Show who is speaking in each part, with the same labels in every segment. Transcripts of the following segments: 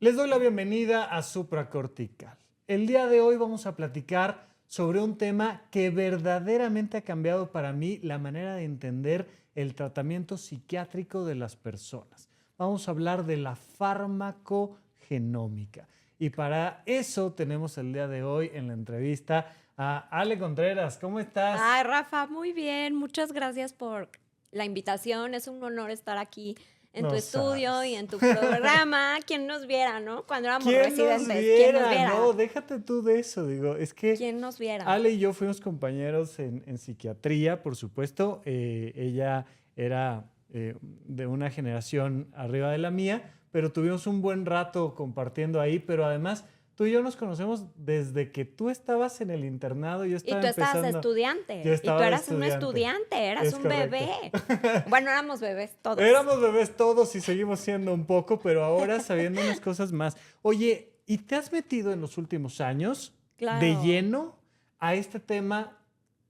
Speaker 1: Les doy la bienvenida a Supracortical. El día de hoy vamos a platicar sobre un tema que verdaderamente ha cambiado para mí la manera de entender el tratamiento psiquiátrico de las personas. Vamos a hablar de la farmacogenómica. Y para eso tenemos el día de hoy en la entrevista a Ale Contreras. ¿Cómo estás?
Speaker 2: Ay, Rafa, muy bien. Muchas gracias por la invitación. Es un honor estar aquí en tu
Speaker 1: No
Speaker 2: estudio y
Speaker 1: sabes.
Speaker 2: en tu programa. ¿Quién nos viera, no? Cuando éramos
Speaker 1: ¿Quién nos
Speaker 2: residentes, ¿quién nos
Speaker 1: viera?
Speaker 2: viera?
Speaker 1: No, déjate tú de eso. Digo, es que
Speaker 2: ¿Quién nos viera?
Speaker 1: Ale y yo fuimos compañeros en psiquiatría, por supuesto. Ella era de una generación arriba de la mía, pero tuvimos un buen rato compartiendo ahí. Pero además, tú y yo nos conocemos desde que tú estabas en el internado. Yo
Speaker 2: Y
Speaker 1: estaba
Speaker 2: tú estabas de
Speaker 1: empezando. Yo
Speaker 2: estudiante. Y tú
Speaker 1: estaba de
Speaker 2: eras un
Speaker 1: estudiante.
Speaker 2: estudiante, eras
Speaker 1: Es
Speaker 2: un
Speaker 1: correcto.
Speaker 2: bebé. Bueno, éramos bebés todos.
Speaker 1: Éramos bebés todos y seguimos siendo un poco, pero ahora sabiendo unas cosas más. Oye, ¿y te has metido en los últimos años de
Speaker 2: Claro.
Speaker 1: lleno a este tema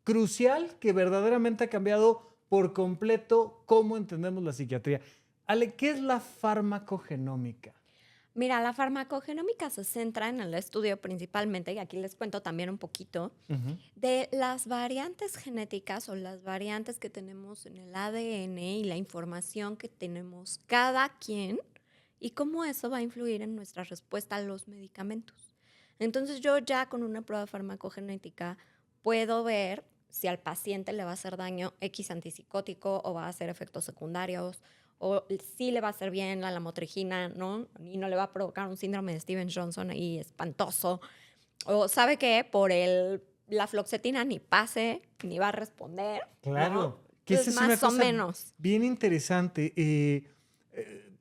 Speaker 1: crucial que verdaderamente ha cambiado por completo cómo entendemos la psiquiatría? Ale, ¿qué es la farmacogenómica?
Speaker 2: Mira, la farmacogenómica se centra en el estudio principalmente, y aquí les cuento también un poquito,
Speaker 1: Ujú.
Speaker 2: de las variantes genéticas o las variantes que tenemos en el ADN y la información que tenemos cada quien y cómo eso va a influir en nuestra respuesta a los medicamentos. Entonces yo ya con una prueba farmacogenética puedo ver si al paciente le va a hacer daño X antipsicótico o va a hacer efectos secundarios o si le va a hacer bien a la motrigina, ¿no? Y no le va a provocar un síndrome de Steven Johnson ahí espantoso. O sabe que por la fluoxetina ni pase, ni va a responder, ¿no?
Speaker 1: Claro, que esa
Speaker 2: Entonces,
Speaker 1: es una
Speaker 2: más o
Speaker 1: cosa
Speaker 2: menos.
Speaker 1: bien interesante.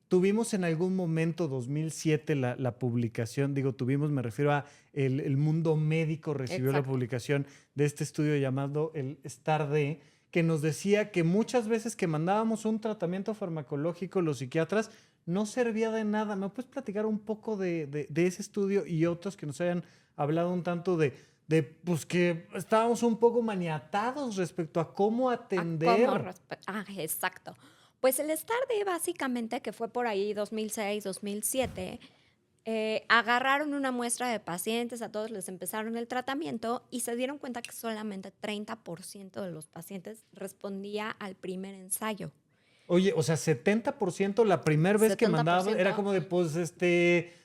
Speaker 1: Tuvimos en algún momento, 2007, la publicación, digo, tuvimos, me refiero a el mundo médico recibió la
Speaker 2: Exacto.
Speaker 1: publicación de este estudio llamado el STAR-D, que nos decía que muchas veces que mandábamos un tratamiento farmacológico, los psiquiatras, no servía de nada. ¿Me puedes platicar un poco de ese estudio y otros que nos hayan hablado un tanto pues que estábamos un poco maniatados respecto a cómo
Speaker 2: ¿A cómo?
Speaker 1: atender?
Speaker 2: Exacto. Pues el STAR-D básicamente, que fue por ahí 2006, 2007, agarraron una muestra de pacientes, a todos les empezaron el tratamiento y se dieron cuenta que solamente 30% de los pacientes respondía al primer ensayo.
Speaker 1: Oye, o sea, 70% la primera vez que mandaba era
Speaker 2: 70%,
Speaker 1: como de, pues,
Speaker 2: pues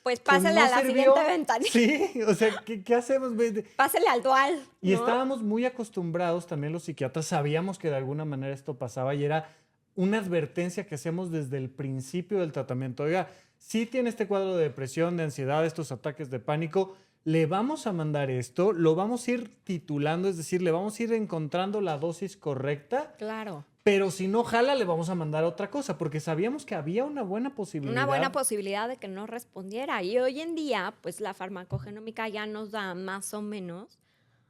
Speaker 1: pues
Speaker 2: pásale
Speaker 1: no
Speaker 2: a la siguiente
Speaker 1: sirvió.
Speaker 2: ventanilla,
Speaker 1: Sí, o sea, ¿qué hacemos?
Speaker 2: pásale al dual,
Speaker 1: Y
Speaker 2: ¿no?
Speaker 1: estábamos muy acostumbrados, también los psiquiatras, sabíamos que de alguna manera esto pasaba y era una advertencia que hacíamos desde el principio del tratamiento. Oiga, si tiene este cuadro de depresión, de ansiedad, estos ataques de pánico, le vamos a mandar esto, lo vamos a ir titulando, es decir, le vamos a ir encontrando la dosis correcta,
Speaker 2: Claro.
Speaker 1: pero si no jala, le vamos a mandar otra cosa, porque sabíamos que había una buena
Speaker 2: Una buena
Speaker 1: posibilidad.
Speaker 2: posibilidad de que no respondiera. Y hoy en día, pues la farmacogenómica ya nos da más o menos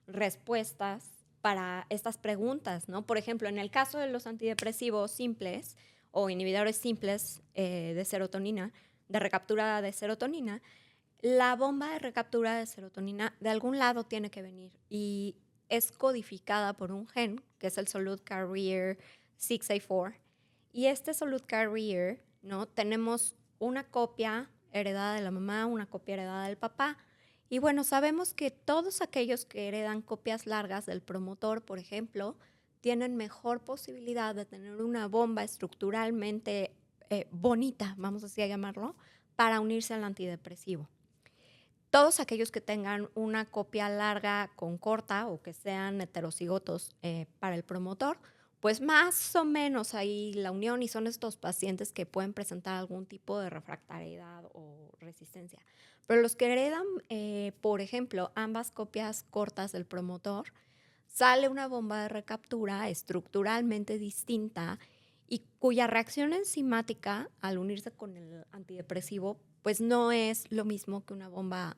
Speaker 2: respuestas para estas preguntas, ¿no? Por ejemplo, en el caso de los antidepresivos simples o inhibidores simples de serotonina, de recaptura de serotonina, la bomba de recaptura de serotonina de algún lado tiene que venir y es codificada por un gen, que es el Solute Carrier 6A4. Y este Solute Carrier, ¿no? Tenemos una copia heredada de la mamá, una copia heredada del papá. Y bueno, sabemos que todos aquellos que heredan copias largas del promotor, por ejemplo, tienen mejor posibilidad de tener una bomba estructuralmente bonita, vamos así a llamarlo, para unirse al antidepresivo. Todos aquellos que tengan una copia larga con corta o que sean heterocigotos para el promotor, pues más o menos ahí la unión y son estos pacientes que pueden presentar algún tipo de refractariedad o resistencia. Pero los que heredan, por ejemplo, ambas copias cortas del promotor, sale una bomba de recaptura estructuralmente distinta y cuya reacción enzimática al unirse con el antidepresivo pues no es lo mismo que una bomba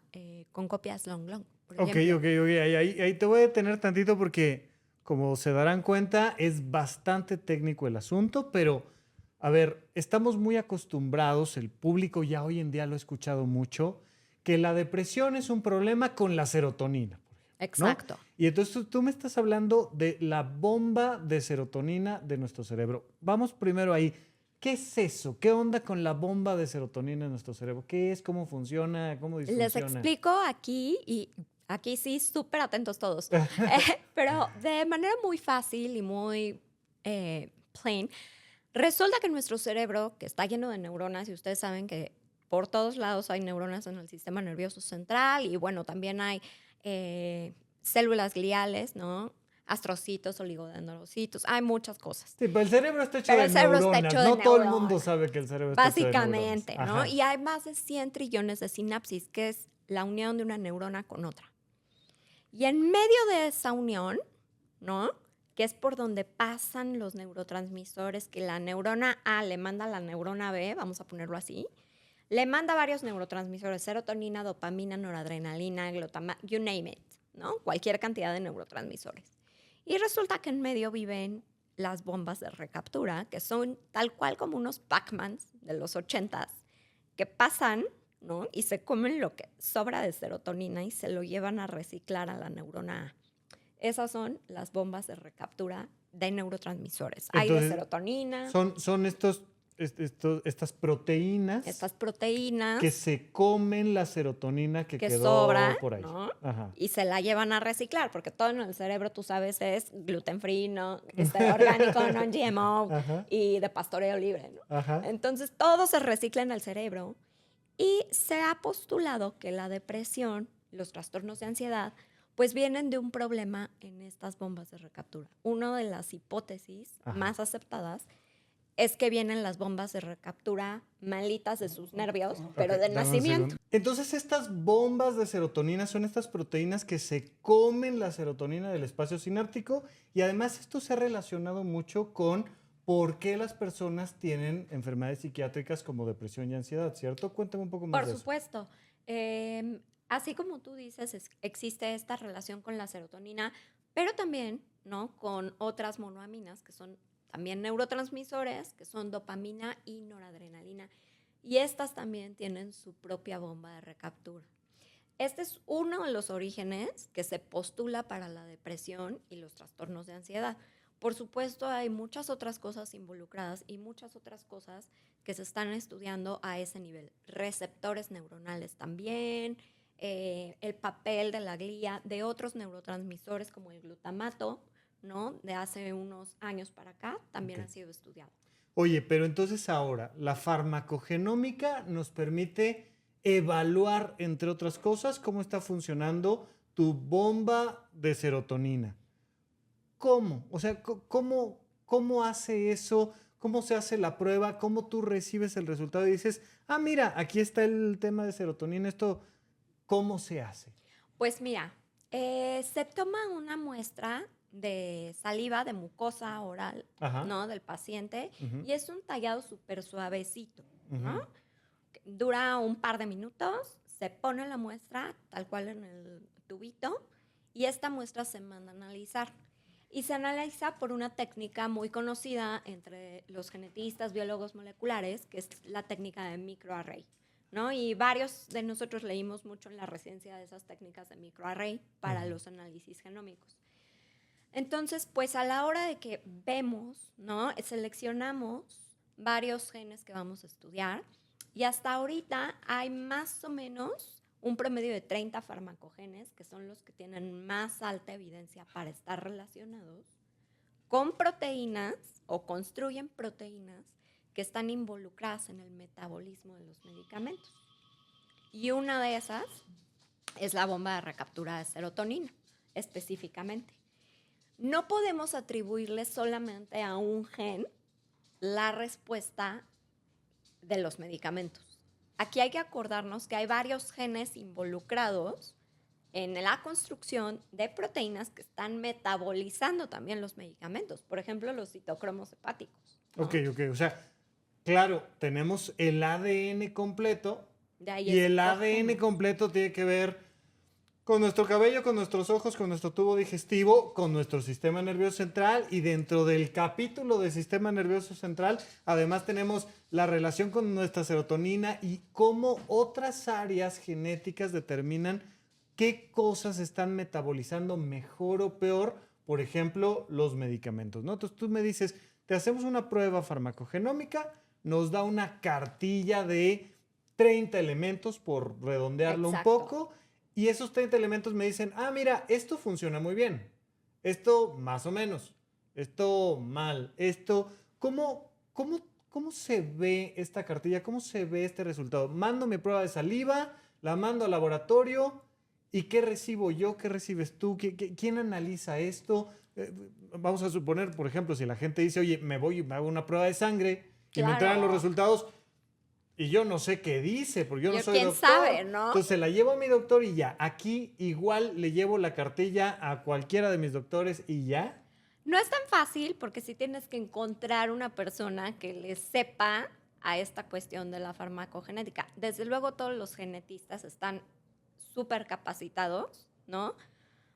Speaker 2: con copias long, por
Speaker 1: Ok,
Speaker 2: ejemplo.
Speaker 1: ok, ok. Ahí te voy a detener tantito porque, como se darán cuenta, es bastante técnico el asunto, pero, a ver, estamos muy acostumbrados, el público ya hoy en día lo ha escuchado mucho, que la depresión es un problema con la serotonina, por ejemplo, ¿no?
Speaker 2: Exacto.
Speaker 1: Y entonces tú me estás hablando de la bomba de serotonina de nuestro cerebro. Vamos primero ahí. ¿Qué es eso? ¿Qué onda con la bomba de serotonina en nuestro cerebro? ¿Qué es? ¿Cómo funciona? ¿Cómo disfunciona?
Speaker 2: Les explico aquí, y aquí sí, súper atentos todos, pero de manera muy fácil y muy plain. Resulta que nuestro cerebro, que está lleno de neuronas, y ustedes saben que por todos lados hay neuronas en el sistema nervioso central, y bueno, también hay células gliales, ¿no? Astrocitos, oligodendrocitos, hay muchas cosas.
Speaker 1: Sí, pero el cerebro está hecho
Speaker 2: Pero
Speaker 1: de
Speaker 2: el cerebro está
Speaker 1: neuronas.
Speaker 2: hecho de
Speaker 1: No todo el mundo
Speaker 2: neuronas.
Speaker 1: sabe que el cerebro está hecho de neuronas.
Speaker 2: Básicamente, ¿no?
Speaker 1: Ajá.
Speaker 2: Y hay más de 100 trillones de sinapsis, que es la unión de una neurona con otra. Y en medio de esa unión, ¿no? Que es por donde pasan los neurotransmisores, que la neurona A le manda a la neurona B, vamos a ponerlo así, le manda varios neurotransmisores, serotonina, dopamina, noradrenalina, glutamato, you name it, ¿no? Cualquier cantidad de neurotransmisores. Y resulta que en medio viven las bombas de recaptura, que son tal cual como unos Pac-Mans de los 80s, que pasan, ¿no? Y se comen lo que sobra de serotonina y se lo llevan a reciclar a la neurona A. Esas son las bombas de recaptura de neurotransmisores. Hay de
Speaker 1: Entonces,
Speaker 2: serotonina,
Speaker 1: son estas proteínas
Speaker 2: estas proteínas
Speaker 1: que se comen la serotonina que
Speaker 2: que
Speaker 1: quedó
Speaker 2: sobra,
Speaker 1: por ahí.
Speaker 2: ¿no?
Speaker 1: Ajá.
Speaker 2: Y se la llevan a reciclar, porque todo en el cerebro, tú sabes, es gluten free, ¿no? Orgánico, non-GMO
Speaker 1: Ajá.
Speaker 2: y de pastoreo libre, ¿no?
Speaker 1: Ajá.
Speaker 2: Entonces, todo se recicla en el cerebro y se ha postulado que la depresión, los trastornos de ansiedad, pues vienen de un problema en estas bombas de recaptura. Una de las hipótesis
Speaker 1: Ajá.
Speaker 2: más aceptadas es que vienen las bombas de recaptura malitas de sus nervios, pero
Speaker 1: Ok,
Speaker 2: de
Speaker 1: dame un
Speaker 2: nacimiento.
Speaker 1: segundo. Entonces, estas bombas de serotonina son estas proteínas que se comen la serotonina del espacio sináptico y además esto se ha relacionado mucho con por qué las personas tienen enfermedades psiquiátricas como depresión y ansiedad, ¿cierto? Cuéntame un poco más
Speaker 2: Por
Speaker 1: de eso.
Speaker 2: supuesto. Así como tú dices, existe esta relación con la serotonina, pero también, ¿no? Con otras monoaminas, que son también neurotransmisores, que son dopamina y noradrenalina. Y estas también tienen su propia bomba de recaptura. Este es uno de los orígenes que se postula para la depresión y los trastornos de ansiedad. Por supuesto, hay muchas otras cosas involucradas y muchas otras cosas que se están estudiando a ese nivel. Receptores neuronales también, el papel de la glía, de otros neurotransmisores como el glutamato, ¿no? De hace unos años para acá, también
Speaker 1: Ok.
Speaker 2: ha sido estudiado.
Speaker 1: Oye, pero entonces ahora, la farmacogenómica nos permite evaluar, entre otras cosas, cómo está funcionando tu bomba de serotonina. ¿Cómo? O sea, ¿cómo hace eso? ¿Cómo se hace la prueba? ¿Cómo tú recibes el resultado y dices, ah, mira, aquí está el tema de serotonina, esto, ¿cómo se hace?
Speaker 2: Pues mira, se toma una muestra de saliva, de mucosa oral,
Speaker 1: Ajá.
Speaker 2: ¿no? Del paciente,
Speaker 1: Ujú,
Speaker 2: y es un tallado súper suavecito, ¿no?
Speaker 1: ujú.
Speaker 2: Dura un par de minutos, se pone la muestra tal cual en el tubito y esta muestra se manda a analizar. Y se analiza por una técnica muy conocida entre los genetistas, biólogos moleculares, que es la técnica de microarray, ¿no? Y varios de nosotros leímos mucho en la residencia de esas técnicas de microarray para los análisis genómicos. Entonces, pues a la hora de que vemos, ¿no? Seleccionamos varios genes que vamos a estudiar y hasta ahorita hay más o menos un promedio de 30 farmacogenes, que son los que tienen más alta evidencia para estar relacionados con proteínas o construyen proteínas que están involucradas en el metabolismo de los medicamentos. Y una de esas es la bomba de recaptura de serotonina, específicamente. No podemos atribuirle solamente a un gen la respuesta de los medicamentos. Aquí hay que acordarnos que hay varios genes involucrados en la construcción de proteínas que están metabolizando también los medicamentos. Por ejemplo, los citocromos hepáticos, ¿no?
Speaker 1: Ok. O sea, claro, tenemos el ADN completo
Speaker 2: De ahí
Speaker 1: y
Speaker 2: es
Speaker 1: el
Speaker 2: citocromo.
Speaker 1: ADN completo tiene que ver con nuestro cabello, con nuestros ojos, con nuestro tubo digestivo, con nuestro sistema nervioso central y dentro del capítulo del sistema nervioso central, además tenemos la relación con nuestra serotonina y cómo otras áreas genéticas determinan qué cosas están metabolizando mejor o peor, por ejemplo, los medicamentos, ¿no? Entonces tú me dices, te hacemos una prueba farmacogenómica, nos da una cartilla de 30 elementos, por redondearlo un
Speaker 2: Exacto.
Speaker 1: poco, y esos 30 elementos me dicen, ah, mira, esto funciona muy bien, esto más o menos, esto mal, esto, ¿cómo se ve esta cartilla? ¿Cómo se ve este resultado? Mando mi prueba de saliva, la mando al laboratorio, ¿y qué recibo yo? ¿Qué recibes tú? ¿Quién analiza esto? Vamos a suponer, por ejemplo, si la gente dice, oye, me voy y me hago una prueba de sangre y me entregan los
Speaker 2: Claro.
Speaker 1: resultados y yo no sé qué dice, porque yo no soy
Speaker 2: ¿Quién
Speaker 1: doctor.
Speaker 2: sabe, no?
Speaker 1: Entonces se la llevo a mi doctor y ya. Aquí igual le llevo la cartilla a cualquiera de mis doctores y ya.
Speaker 2: No es tan fácil porque sí tienes que encontrar una persona que le sepa a esta cuestión de la farmacogenética. Desde luego todos los genetistas están súper capacitados, ¿no?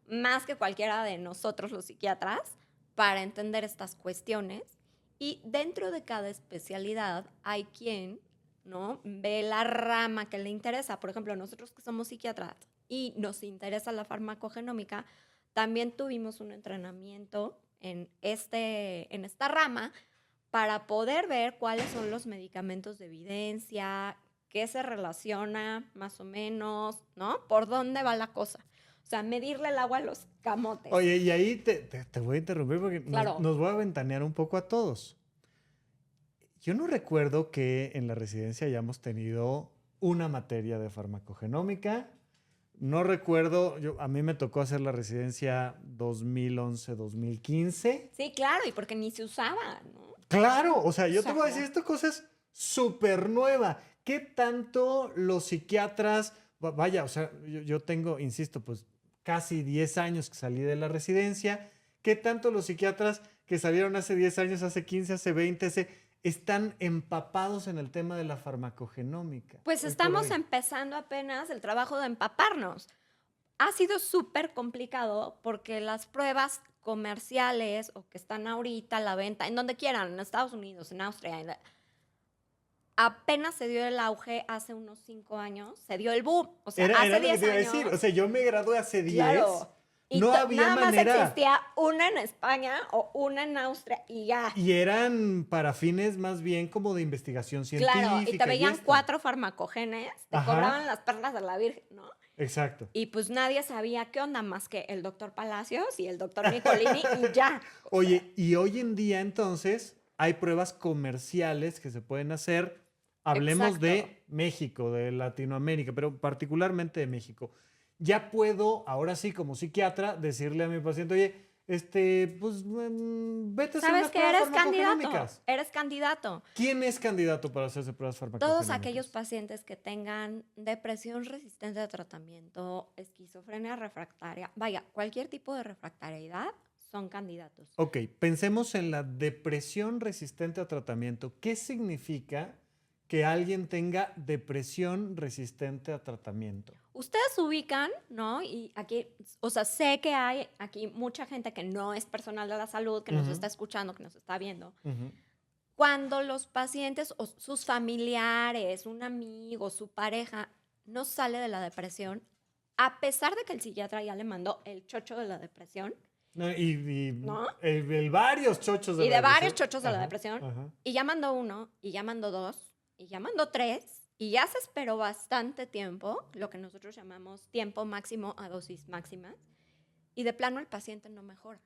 Speaker 2: Más que cualquiera de nosotros los psiquiatras para entender estas cuestiones. Y dentro de cada especialidad hay quien, ¿no? Ve la rama que le interesa. Por ejemplo, nosotros que somos psiquiatras y nos interesa la farmacogenómica, también tuvimos un entrenamiento en esta rama para poder ver cuáles son los medicamentos de evidencia, qué se relaciona más o menos, ¿no? Por dónde va la cosa. O sea, medirle el agua a los camotes.
Speaker 1: Oye, y ahí te voy a interrumpir porque
Speaker 2: Claro.
Speaker 1: nos voy a ventanear un poco a todos. Yo no recuerdo que en la residencia hayamos tenido una materia de farmacogenómica. No recuerdo, a mí me tocó hacer la residencia 2011-2015.
Speaker 2: Sí, claro, y porque ni se usaba, ¿no?
Speaker 1: Claro, o sea, yo te voy a
Speaker 2: Ajá.
Speaker 1: decir, esta cosa es súper nueva. ¿Qué tanto los psiquiatras, vaya, o sea, yo tengo, insisto, pues casi 10 años que salí de la residencia, ¿qué tanto los psiquiatras que salieron hace 10 años, hace 15, hace 20, están empapados en el tema de la farmacogenómica?
Speaker 2: Pues
Speaker 1: hoy por
Speaker 2: estamos
Speaker 1: hoy?
Speaker 2: empezando apenas el trabajo de empaparnos. Ha sido súper complicado porque las pruebas comerciales o que están ahorita a la venta, en donde quieran, en Estados Unidos, en Austria, apenas se dio el auge hace unos 5 años, se dio el boom. O sea,
Speaker 1: Era
Speaker 2: hace
Speaker 1: lo que
Speaker 2: 10
Speaker 1: te iba a
Speaker 2: años.
Speaker 1: decir, o sea, yo me gradué hace 10,
Speaker 2: Claro. Y
Speaker 1: no había
Speaker 2: nada más
Speaker 1: manera.
Speaker 2: existía una en España o una en Austria y ya.
Speaker 1: Y eran para fines más bien como de investigación científica.
Speaker 2: Claro, y te veían
Speaker 1: esto.
Speaker 2: 4 farmacogenes, te
Speaker 1: Ajá.
Speaker 2: cobraban las perlas de la Virgen, ¿no?
Speaker 1: Exacto.
Speaker 2: Y pues nadie sabía qué onda más que el doctor Palacios y el doctor Nicolini y ya.
Speaker 1: Oye, y hoy en día entonces hay pruebas comerciales que se pueden hacer. Hablemos
Speaker 2: Exacto.
Speaker 1: de México, de Latinoamérica, pero particularmente de México. Ya puedo, ahora sí, como psiquiatra, decirle a mi paciente, oye, pues vete a hacer
Speaker 2: ¿Sabes
Speaker 1: unas
Speaker 2: que
Speaker 1: pruebas
Speaker 2: eres candidato?
Speaker 1: farmacogenómicas.
Speaker 2: Eres candidato.
Speaker 1: ¿Quién es candidato para hacerse pruebas farmacogenómicas?
Speaker 2: Todos aquellos pacientes que tengan depresión resistente a tratamiento, esquizofrenia refractaria, vaya, cualquier tipo de refractariedad, son candidatos.
Speaker 1: Ok, pensemos en la depresión resistente a tratamiento. ¿Qué significa que alguien tenga depresión resistente a tratamiento?
Speaker 2: Ustedes ubican, ¿no? Y aquí, o sea, sé que hay aquí mucha gente que no es personal de la salud, que nos está escuchando, que nos está viendo. Cuando los pacientes o sus familiares, un amigo, su pareja, no sale de la depresión, a pesar de que el psiquiatra ya le mandó el chocho de la depresión,
Speaker 1: No,
Speaker 2: ¿no?
Speaker 1: el varios chochos de
Speaker 2: Y
Speaker 1: la
Speaker 2: de varios
Speaker 1: depresión.
Speaker 2: chochos de la
Speaker 1: Ajá,
Speaker 2: depresión,
Speaker 1: ajá.
Speaker 2: y ya mandó 1, y ya mandó 2, y ya mandó 3, y ya se esperó bastante tiempo, lo que nosotros llamamos tiempo máximo a dosis máximas, y de plano el paciente no mejora,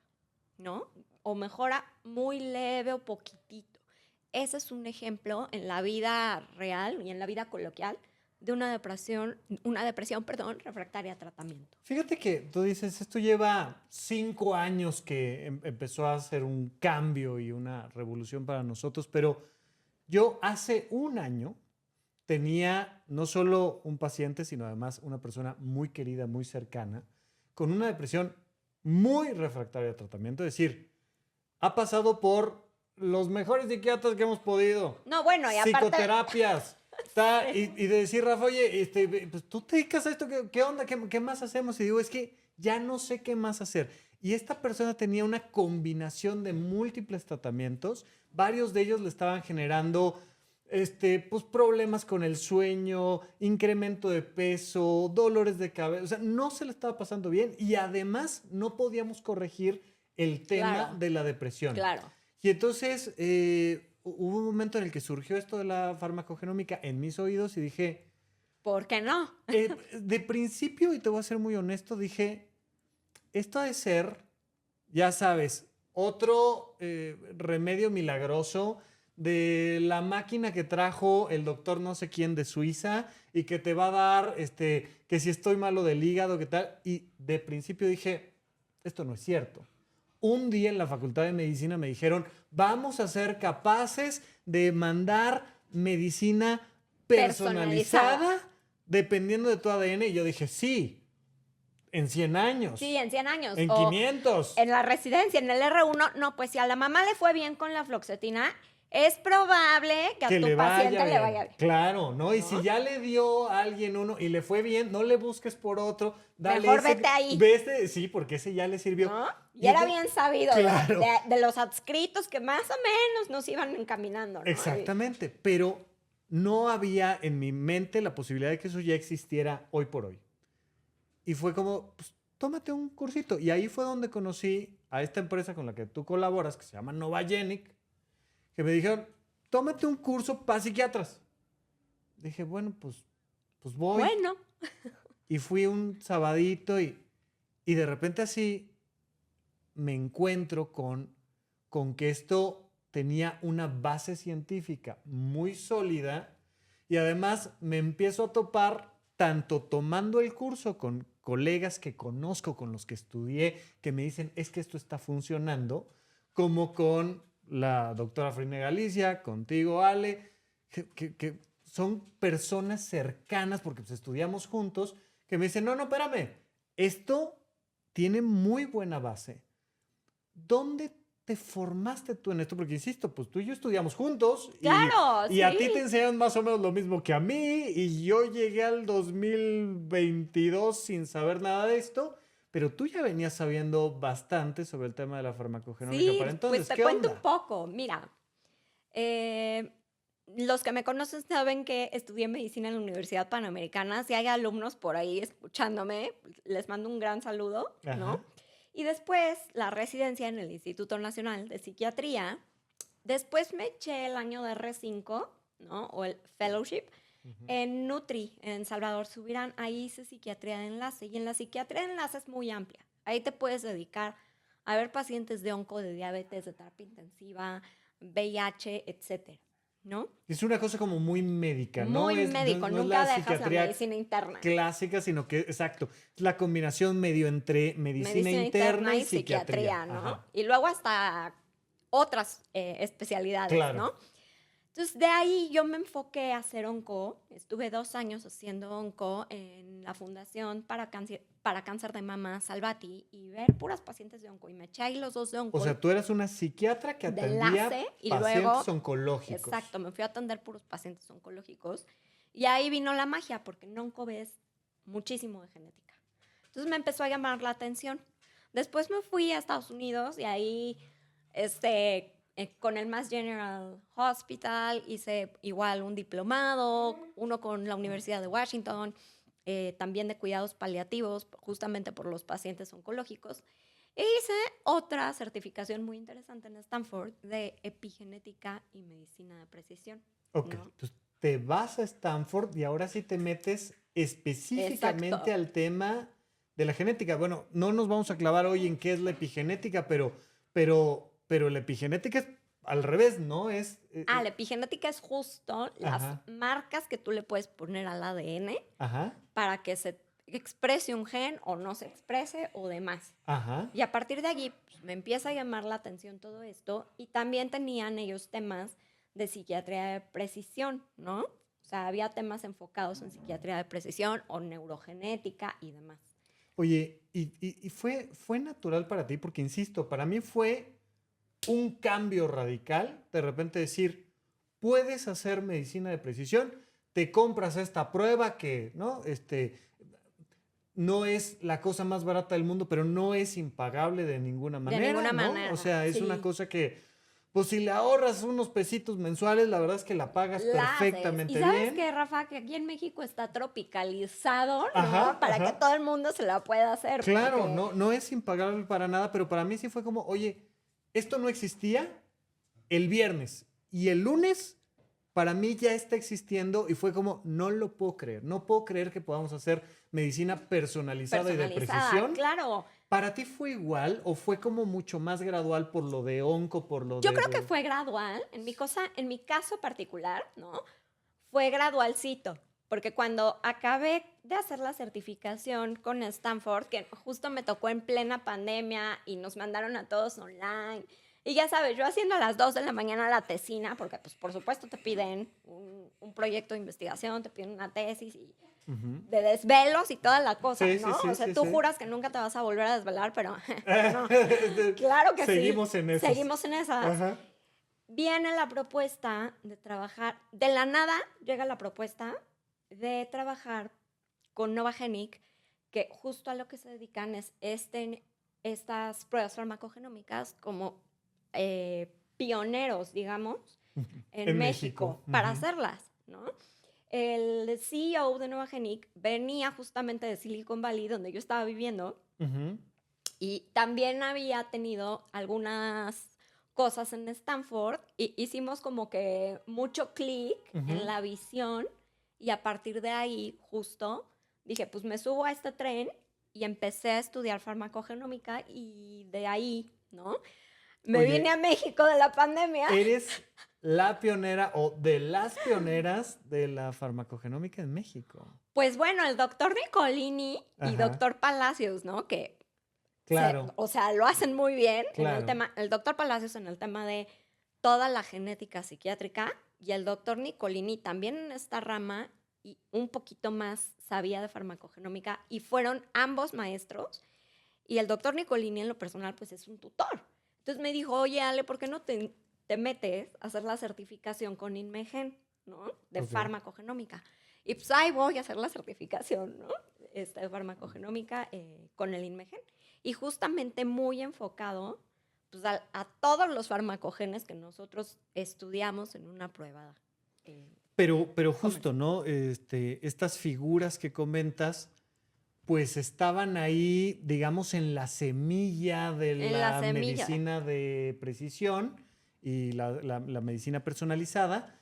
Speaker 2: ¿no? O mejora muy leve o poquitito. Ese es un ejemplo en la vida real y en la vida coloquial de una depresión, refractaria a tratamiento.
Speaker 1: Fíjate que tú dices, esto lleva 5 años que empezó a hacer un cambio y una revolución para nosotros, pero yo hace un año tenía no solo un paciente, sino además una persona muy querida, muy cercana, con una depresión muy refractaria a tratamiento. Es decir, ha pasado por los mejores psiquiatras que hemos podido.
Speaker 2: No, bueno, y aparte...
Speaker 1: Psicoterapias.
Speaker 2: Sí.
Speaker 1: Y de decir, Rafa, oye, pues tú te dedicas a esto, ¿qué onda? ¿Qué más hacemos? Y digo, es que ya no sé qué más hacer. Y esta persona tenía una combinación de múltiples tratamientos. Varios de ellos le estaban generando pues problemas con el sueño, incremento de peso, dolores de cabeza. O sea, no se le estaba pasando bien y además no podíamos corregir el tema
Speaker 2: Claro.
Speaker 1: de la depresión.
Speaker 2: Claro.
Speaker 1: Y entonces hubo un momento en el que surgió esto de la farmacogenómica en mis oídos y dije,
Speaker 2: ¿Por qué no?
Speaker 1: de principio, y te voy a ser muy honesto, dije, esto ha de ser, ya sabes, otro remedio milagroso de la máquina que trajo el doctor no sé quién de Suiza y que te va a dar, que si estoy malo del hígado, qué tal. Y de principio dije, esto no es cierto. Un día en la Facultad de Medicina me dijeron, vamos a ser capaces de mandar medicina personalizada dependiendo de tu ADN. Y yo dije, sí, en 100 años.
Speaker 2: Sí, en 100 años.
Speaker 1: En
Speaker 2: O
Speaker 1: 500.
Speaker 2: en la residencia, en el R1, no, pues si a la mamá le fue bien con la fluoxetina, es probable que a
Speaker 1: Que
Speaker 2: tu
Speaker 1: le
Speaker 2: paciente
Speaker 1: vaya
Speaker 2: le
Speaker 1: bien.
Speaker 2: vaya bien.
Speaker 1: Claro, ¿no? Y
Speaker 2: ¿No?
Speaker 1: si ya le dio a alguien uno y le fue bien, no le busques por otro. Dale
Speaker 2: Mejor
Speaker 1: ese,
Speaker 2: vete ahí.
Speaker 1: Sí, porque ese ya le sirvió.
Speaker 2: ¿No? Y
Speaker 1: Y
Speaker 2: era
Speaker 1: entonces-
Speaker 2: bien sabido
Speaker 1: Claro.
Speaker 2: de los adscritos que más o menos nos iban encaminando, ¿no?
Speaker 1: Exactamente, pero no había en mi mente la posibilidad de que eso ya existiera hoy por hoy. Y fue como, pues, tómate un cursito. Y ahí fue donde conocí a esta empresa con la que tú colaboras, que se llama Novagenic, que me dijeron, tómate un curso para psiquiatras. Dije, bueno, pues voy.
Speaker 2: Bueno,
Speaker 1: Y fui un sabadito y de repente así me encuentro con que esto tenía una base científica muy sólida y además me empiezo a topar tanto tomando el curso con colegas que conozco, con los que estudié, que me dicen, es que esto está funcionando, como con la doctora Frine Galicia, contigo, Ale, que son personas cercanas, porque pues, estudiamos juntos, que me dicen, no, espérame, esto tiene muy buena base. ¿Dónde te formaste tú en esto? Porque insisto, pues tú y yo estudiamos juntos.
Speaker 2: claro,
Speaker 1: y a
Speaker 2: sí.
Speaker 1: ti te enseñan más o menos lo mismo que a mí. Y yo llegué al 2022 sin saber nada de esto. Pero tú ya venías sabiendo bastante sobre el tema de la farmacogenómica
Speaker 2: Sí,
Speaker 1: para entonces.
Speaker 2: pues te
Speaker 1: ¿Qué
Speaker 2: cuento
Speaker 1: onda?
Speaker 2: un poco. Mira, los que me conocen saben que estudié medicina en la Universidad Panamericana. Si hay alumnos por ahí escuchándome, les mando un gran saludo, ¿no?
Speaker 1: Ajá.
Speaker 2: Y después la residencia en el Instituto Nacional de Psiquiatría. Después me eché el año de R5, ¿no? O el fellowship en Nutri, en Salvador Subirán. Ahí hice psiquiatría de enlace. Y en la psiquiatría de enlace es muy amplia. Ahí te puedes dedicar a ver pacientes de onco, de diabetes, de terapia intensiva, VIH, etcétera, ¿no?
Speaker 1: Es una cosa como muy médica, ¿no?
Speaker 2: Muy médico,
Speaker 1: no es
Speaker 2: nunca
Speaker 1: la
Speaker 2: dejas la
Speaker 1: psiquiatría
Speaker 2: medicina interna.
Speaker 1: clásica, sino que, exacto, es la combinación medio entre medicina interna y psiquiatría.
Speaker 2: ¿no?
Speaker 1: Ajá.
Speaker 2: Y luego hasta otras especialidades,
Speaker 1: Claro.
Speaker 2: ¿no? Entonces, de ahí yo me enfoqué a hacer onco. Estuve 2 años haciendo onco en la Fundación para Cáncer de Mama Salvati y ver puras pacientes de onco. Y me eché ahí los 2 de onco.
Speaker 1: O sea, tú eras una psiquiatra que
Speaker 2: de
Speaker 1: atendía
Speaker 2: enlace y
Speaker 1: pacientes
Speaker 2: luego,
Speaker 1: oncológicos.
Speaker 2: exacto, me fui a atender puros pacientes oncológicos. Y ahí vino la magia, porque en onco ves muchísimo de genética. Entonces me empezó a llamar la atención. Después me fui a Estados Unidos y ahí, con el Mass General Hospital hice igual un diplomado, uno con la Universidad de Washington, también de cuidados paliativos, justamente por los pacientes oncológicos. E hice otra certificación muy interesante en Stanford de epigenética y medicina de precisión.
Speaker 1: Ok,
Speaker 2: ¿no?
Speaker 1: entonces te vas a Stanford y ahora sí te metes específicamente
Speaker 2: Exacto.
Speaker 1: al tema de la genética. Bueno, no nos vamos a clavar hoy en qué es la epigenética, pero la epigenética es al revés, ¿no?
Speaker 2: La epigenética es justo las
Speaker 1: Ajá.
Speaker 2: marcas que tú le puedes poner al ADN
Speaker 1: Ajá,
Speaker 2: para que se exprese un gen o no se exprese o demás.
Speaker 1: ajá.
Speaker 2: Y a partir de allí pues, me empieza a llamar la atención todo esto y también tenían ellos temas de psiquiatría de precisión, ¿no? O sea, había temas enfocados en psiquiatría de precisión o neurogenética y demás.
Speaker 1: Oye, y fue natural para ti, porque insisto, para mí fue un cambio radical de repente decir, puedes hacer medicina de precisión, te compras esta prueba que, ¿no? No es la cosa más barata del mundo, pero no es impagable de ninguna manera,
Speaker 2: ninguna
Speaker 1: ¿no?
Speaker 2: manera,
Speaker 1: O sea, es
Speaker 2: sí.
Speaker 1: una cosa que, pues si le ahorras unos pesitos mensuales, la verdad es que la pagas
Speaker 2: La haces.
Speaker 1: perfectamente
Speaker 2: Y sabes
Speaker 1: bien.
Speaker 2: qué, Rafa, que aquí en México está tropicalizado, ¿no?
Speaker 1: Ajá,
Speaker 2: Para
Speaker 1: ajá.
Speaker 2: que todo el mundo se la pueda hacer.
Speaker 1: Claro,
Speaker 2: porque-
Speaker 1: no es impagable para nada, pero para mí sí fue como, oye, esto no existía el viernes Y el lunes, para mí ya está existiendo y fue como, no lo puedo creer. No puedo creer que podamos hacer medicina personalizada y de precisión.
Speaker 2: Claro.
Speaker 1: ¿Para ti fue igual o fue como mucho más gradual por lo de onco, por lo
Speaker 2: Yo creo que fue gradual. En mi caso particular, ¿no? Fue gradualcito. Porque cuando acabé de hacer la certificación con Stanford, que justo me tocó en plena pandemia y nos mandaron a todos online. Y ya sabes, yo haciendo a las 2 de la mañana la tesina, porque pues por supuesto te piden un proyecto de investigación, te piden una tesis y de desvelos y toda la cosa,
Speaker 1: Sí,
Speaker 2: ¿no?
Speaker 1: sí, sí,
Speaker 2: o sea,
Speaker 1: sí,
Speaker 2: tú
Speaker 1: sí.
Speaker 2: juras que nunca te vas a volver a desvelar, pero no. Claro que
Speaker 1: Seguimos
Speaker 2: sí.
Speaker 1: en esas.
Speaker 2: Seguimos en esas.
Speaker 1: Ajá.
Speaker 2: Viene la propuesta de trabajar, de la nada llega la propuesta de trabajar con Novagenic, que justo a lo que se dedican es estas pruebas farmacogenómicas como pioneros, digamos, en México para hacerlas, ¿no? El CEO de Novagenic venía justamente de Silicon Valley, donde yo estaba viviendo, y también había tenido algunas cosas en Stanford y hicimos como que mucho clic en la visión y a partir de ahí justo dije, pues me subo a este tren y empecé a estudiar farmacogenómica y de ahí, ¿no? Me vine a México de la pandemia.
Speaker 1: Eres la pionera o de las pioneras de la farmacogenómica en México.
Speaker 2: Pues bueno, el doctor Nicolini y doctor Palacios, ¿no? Que
Speaker 1: claro.
Speaker 2: o sea, lo hacen muy bien
Speaker 1: claro.
Speaker 2: en el tema, el doctor Palacios en el tema de toda la genética psiquiátrica y el doctor Nicolini también en esta rama y un poquito más sabía de farmacogenómica y fueron ambos maestros y el doctor Nicolini en lo personal pues es un tutor. Entonces me dijo, oye Ale, ¿por qué no te metes a hacer la certificación con Inmegen, ¿no? De farmacogenómica. Y pues ahí voy a hacer la certificación, ¿no? De farmacogenómica con el Inmegen. Y justamente muy enfocado pues, a todos los farmacogenes que nosotros estudiamos en una prueba.
Speaker 1: Pero justo, ¿no? Estas figuras que comentas, pues estaban ahí, digamos, en la semilla de la medicina de precisión y la medicina personalizada,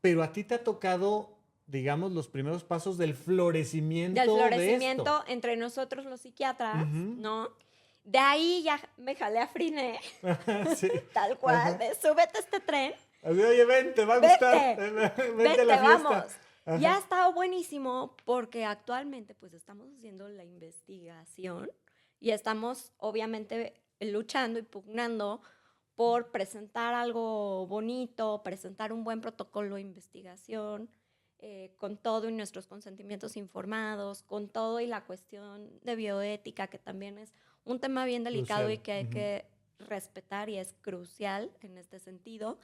Speaker 1: pero a ti te ha tocado, digamos, los primeros pasos del florecimiento de esto.
Speaker 2: Entre nosotros los psiquiatras, ¿no? De ahí ya me jalé a Friné, sí. Tal cual, de súbete a este tren.
Speaker 1: Oye, ven, te va a gustar. Vente a la fiesta.
Speaker 2: Vamos. Ya ha estado buenísimo porque actualmente pues estamos haciendo la investigación y estamos obviamente luchando y pugnando por presentar algo bonito, presentar un buen protocolo de investigación, con todo y nuestros consentimientos informados, con todo y la cuestión de bioética, que también es un tema bien delicado y que hay que respetar y es crucial en este sentido.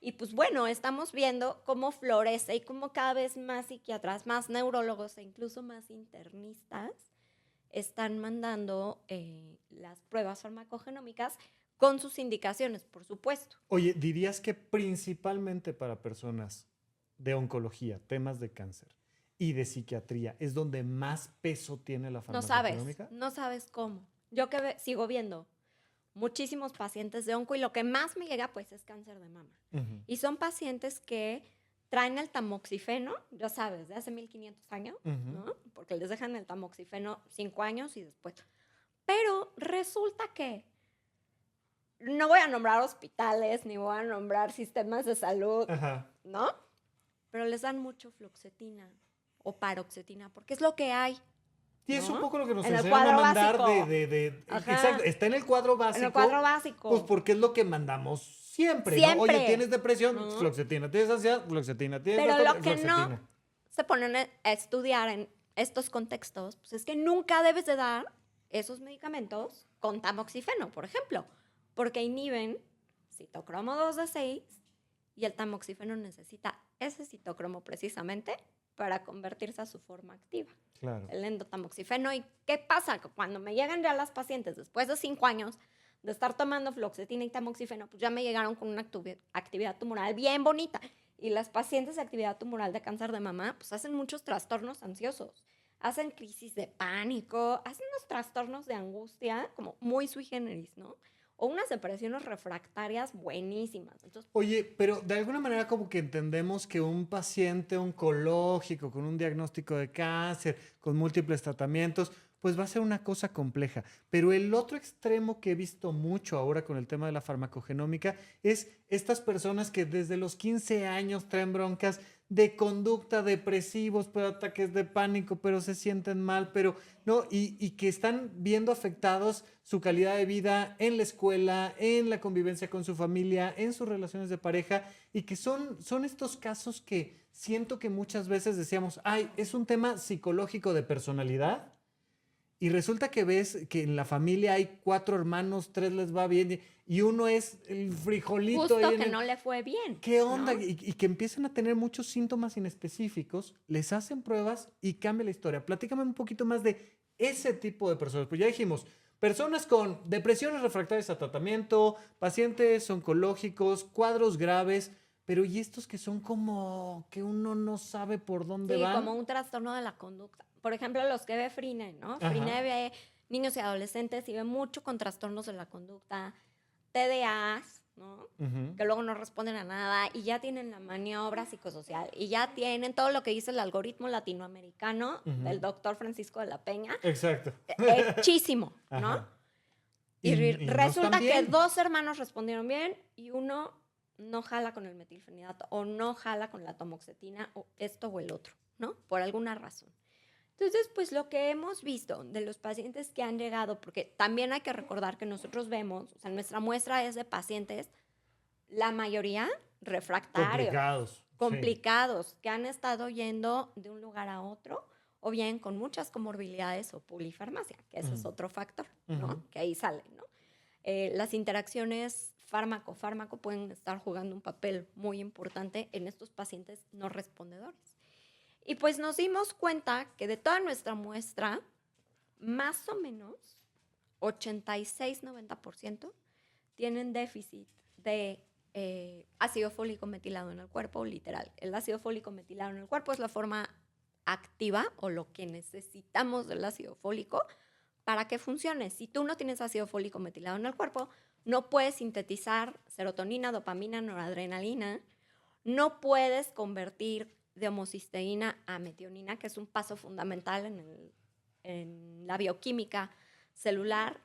Speaker 2: Y pues bueno, estamos viendo cómo florece y cómo cada vez más psiquiatras, más neurólogos e incluso más internistas están mandando las pruebas farmacogenómicas con sus indicaciones, por supuesto.
Speaker 1: Oye, ¿dirías que principalmente para personas de oncología, temas de cáncer y de psiquiatría es donde más peso tiene la farmacogenómica?
Speaker 2: No sabes cómo. Yo que sigo viendo muchísimos pacientes de onco y lo que más me llega pues es cáncer de mama. Y son pacientes que traen el tamoxifeno, ya sabes, de hace 1500 años, ¿no? Porque les dejan el tamoxifeno 5 años y después. Pero resulta que no voy a nombrar hospitales ni voy a nombrar sistemas de salud, ¿no? Pero les dan mucho fluoxetina o paroxetina porque es lo que hay.
Speaker 1: Y es
Speaker 2: ¿no?
Speaker 1: un poco lo que nos enseñan a mandar exacto, está en el cuadro básico.
Speaker 2: En el cuadro básico.
Speaker 1: Pues porque es lo que mandamos siempre. ¿no? Oye, ¿tienes depresión? Fluoxetina. ¿Tienes ansiedad? Fluoxetina.
Speaker 2: Pero lo que no se ponen a estudiar en estos contextos, pues es que nunca debes de dar esos medicamentos con tamoxifeno, por ejemplo, porque inhiben citocromo 2D6 y el tamoxifeno necesita ese citocromo precisamente para convertirse a su forma activa.
Speaker 1: Claro.
Speaker 2: El endotamoxifeno. ¿Y qué pasa? Cuando me llegan ya las pacientes después de 5 años de estar tomando fluoxetina y tamoxifeno, pues ya me llegaron con una actividad tumoral bien bonita. Y las pacientes de actividad tumoral de cáncer de mama, pues hacen muchos trastornos ansiosos. Hacen crisis de pánico, hacen unos trastornos de angustia como muy sui generis, ¿no? o unas depresiones refractarias buenísimas. Entonces,
Speaker 1: Oye, pero de alguna manera como que entendemos que un paciente oncológico con un diagnóstico de cáncer, con múltiples tratamientos, pues va a ser una cosa compleja. Pero el otro extremo que he visto mucho ahora con el tema de la farmacogenómica es estas personas que desde los 15 años traen broncas de conducta, depresivos, pero ataques de pánico, pero se sienten mal, pero no, y que están viendo afectados su calidad de vida en la escuela, en la convivencia con su familia, en sus relaciones de pareja, y que son estos casos que siento que muchas veces decíamos, ay, es un tema psicológico de personalidad, y resulta que ves que en la familia hay 4 hermanos, 3 les va bien, y uno es el frijolito
Speaker 2: justo
Speaker 1: ahí en
Speaker 2: que
Speaker 1: el...
Speaker 2: no le fue bien,
Speaker 1: ¿Qué onda?
Speaker 2: ¿no?
Speaker 1: Y que empiezan a tener muchos síntomas inespecíficos, les hacen pruebas y cambia la historia. Platícame un poquito más de ese tipo de personas. Pues ya dijimos, personas con depresiones refractarias a tratamiento, pacientes oncológicos, cuadros graves, pero ¿y estos que son como que uno no sabe por dónde
Speaker 2: Sí, como
Speaker 1: van?
Speaker 2: un trastorno de la conducta. Por ejemplo, los que ve Frine, ¿no?
Speaker 1: Ajá.
Speaker 2: Frine ve niños y adolescentes y ve mucho con trastornos de la conducta, TDAs, ¿no?
Speaker 1: Ujú,
Speaker 2: Que luego no responden a nada y ya tienen la maniobra psicosocial y ya tienen todo lo que dice el algoritmo latinoamericano
Speaker 1: ujú.
Speaker 2: del doctor Francisco de la Peña,
Speaker 1: Exacto.
Speaker 2: hechísimo, ¿no?
Speaker 1: Ajá.
Speaker 2: Y
Speaker 1: Y no están
Speaker 2: resulta que
Speaker 1: bien.
Speaker 2: 2 hermanos respondieron bien y uno no jala con el metilfenidato o no jala con la tamoxetina o esto o el otro, ¿no? Por alguna razón. Entonces, pues lo que hemos visto de los pacientes que han llegado, porque también hay que recordar que nosotros vemos, o sea, nuestra muestra es de pacientes, la mayoría refractarios,
Speaker 1: Complicados. Sí.
Speaker 2: complicados, que han estado yendo de un lugar a otro, o bien con muchas comorbilidades o polifarmacia, que ese es
Speaker 1: Ujú,
Speaker 2: otro factor,
Speaker 1: ujú.
Speaker 2: ¿no? Que ahí sale, ¿no? Las interacciones fármaco-fármaco pueden estar jugando un papel muy importante en estos pacientes no respondedores. Y pues nos dimos cuenta que de toda nuestra muestra, más o menos 86-90% tienen déficit de ácido fólico metilado en el cuerpo, literal. El ácido fólico metilado en el cuerpo es la forma activa o lo que necesitamos del ácido fólico para que funcione. Si tú no tienes ácido fólico metilado en el cuerpo, no puedes sintetizar serotonina, dopamina, noradrenalina, no puedes convertir de homocisteína a metionina, que es un paso fundamental en la bioquímica celular.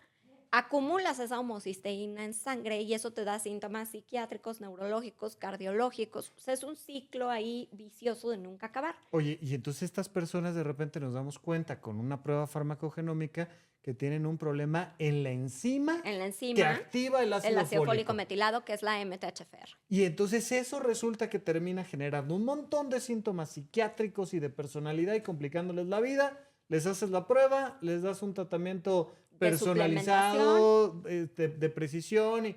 Speaker 2: Acumulas esa homocisteína en sangre y eso te da síntomas psiquiátricos, neurológicos, cardiológicos. O sea, es un ciclo ahí vicioso de nunca acabar.
Speaker 1: Oye, y entonces estas personas de repente nos damos cuenta con una prueba farmacogenómica que tienen un problema en la enzima
Speaker 2: En la
Speaker 1: que
Speaker 2: enzima,
Speaker 1: activa el
Speaker 2: el
Speaker 1: ácido
Speaker 2: ácido fólico
Speaker 1: fólico.
Speaker 2: metilado, que es la MTHFR.
Speaker 1: Y entonces eso resulta que termina generando un montón de síntomas psiquiátricos y de personalidad y complicándoles la vida. Les haces la prueba, les das un tratamiento
Speaker 2: De suplementación.
Speaker 1: personalizado, de precisión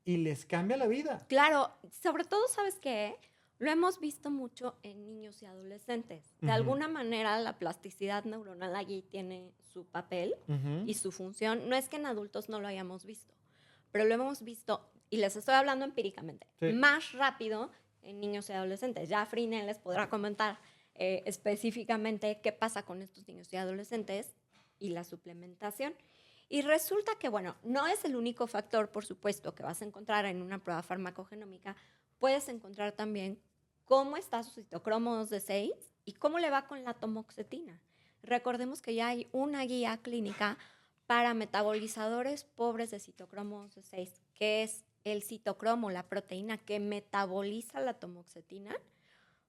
Speaker 1: y les cambia la vida.
Speaker 2: Claro, sobre todo, ¿sabes qué? Lo hemos visto mucho en niños y adolescentes. De
Speaker 1: Ujú,
Speaker 2: alguna manera, la plasticidad neuronal allí tiene su papel
Speaker 1: ujú.
Speaker 2: y su función. No es que en adultos no lo hayamos visto, pero lo hemos visto, y les estoy hablando empíricamente,
Speaker 1: Sí.
Speaker 2: más rápido en niños y adolescentes. Ya Frine les podrá comentar específicamente qué pasa con estos niños y adolescentes y la suplementación. Y resulta que, bueno, no es el único factor, por supuesto, que vas a encontrar en una prueba farmacogenómica. Puedes encontrar también cómo está su citocromo 2 de 6 y cómo le va con la tamoxetina. Recordemos que ya hay una guía clínica para metabolizadores pobres de citocromo 2 de 6, que es el citocromo, la proteína que metaboliza la tamoxetina.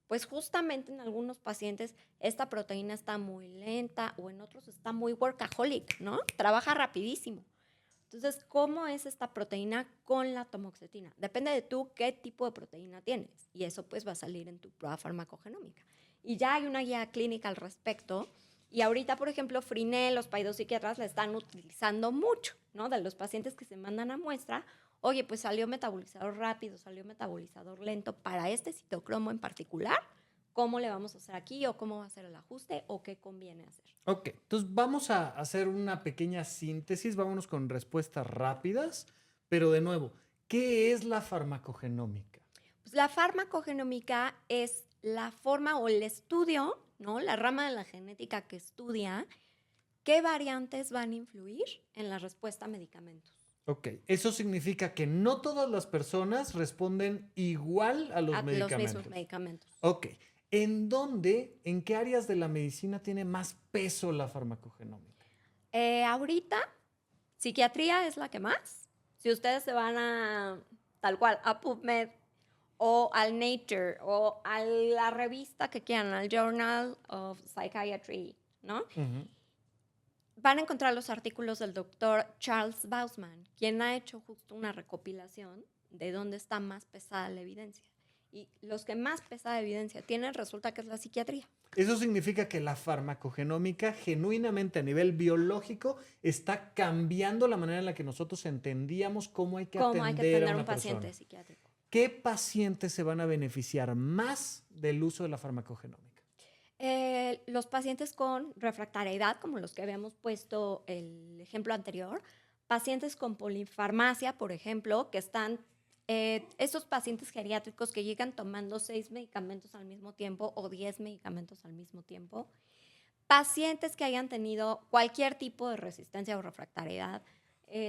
Speaker 2: Pues justamente en algunos pacientes esta proteína está muy lenta o en otros está muy workaholic, ¿no? Trabaja rapidísimo. Entonces, ¿cómo es esta proteína con la tamoxetina? Depende de tú qué tipo de proteína tienes y eso pues va a salir en tu prueba farmacogenómica. Y ya hay una guía clínica al respecto y ahorita, por ejemplo, Frinel, los paidopsiquiatras la están utilizando mucho, ¿no? De los pacientes que se mandan a muestra, oye, pues salió metabolizador rápido, salió metabolizador lento para este citocromo en particular. ¿Cómo le vamos a hacer aquí o cómo va a ser el ajuste o qué conviene hacer?
Speaker 1: Ok, entonces vamos a hacer una pequeña síntesis, vámonos con respuestas rápidas, pero de nuevo, ¿qué es la farmacogenómica?
Speaker 2: Pues la farmacogenómica es la forma o el estudio, ¿no? La rama de la genética que estudia qué variantes van a influir en la respuesta a medicamentos.
Speaker 1: Ok, eso significa que no todas las personas responden igual a los
Speaker 2: a los
Speaker 1: medicamentos.
Speaker 2: mismos medicamentos.
Speaker 1: Ok, en qué áreas de la medicina tiene más peso la farmacogenómica?
Speaker 2: Ahorita, psiquiatría es la que más. Si ustedes se van a, tal cual, a PubMed o al Nature o a la revista que quieran, al Journal of Psychiatry, ¿no?
Speaker 1: Ujú.
Speaker 2: Van a encontrar los artículos del doctor Charles Bausman, quien ha hecho justo una recopilación de dónde está más pesada la evidencia. Y los que más pesada evidencia tienen resulta que es la psiquiatría.
Speaker 1: Eso significa que la farmacogenómica genuinamente a nivel biológico está cambiando la manera en la que nosotros entendíamos cómo hay que
Speaker 2: ¿Cómo hay que
Speaker 1: atender a
Speaker 2: atender a
Speaker 1: una
Speaker 2: un paciente
Speaker 1: persona.
Speaker 2: psiquiátrico?
Speaker 1: ¿Qué pacientes se van a beneficiar más del uso de la farmacogenómica?
Speaker 2: Los pacientes con refractariedad, como los que habíamos puesto el ejemplo anterior, pacientes con polifarmacia, por ejemplo, que están, esos pacientes geriátricos que llegan tomando 6 medicamentos al mismo tiempo o 10 medicamentos al mismo tiempo, pacientes que hayan tenido cualquier tipo de resistencia o refractariedad,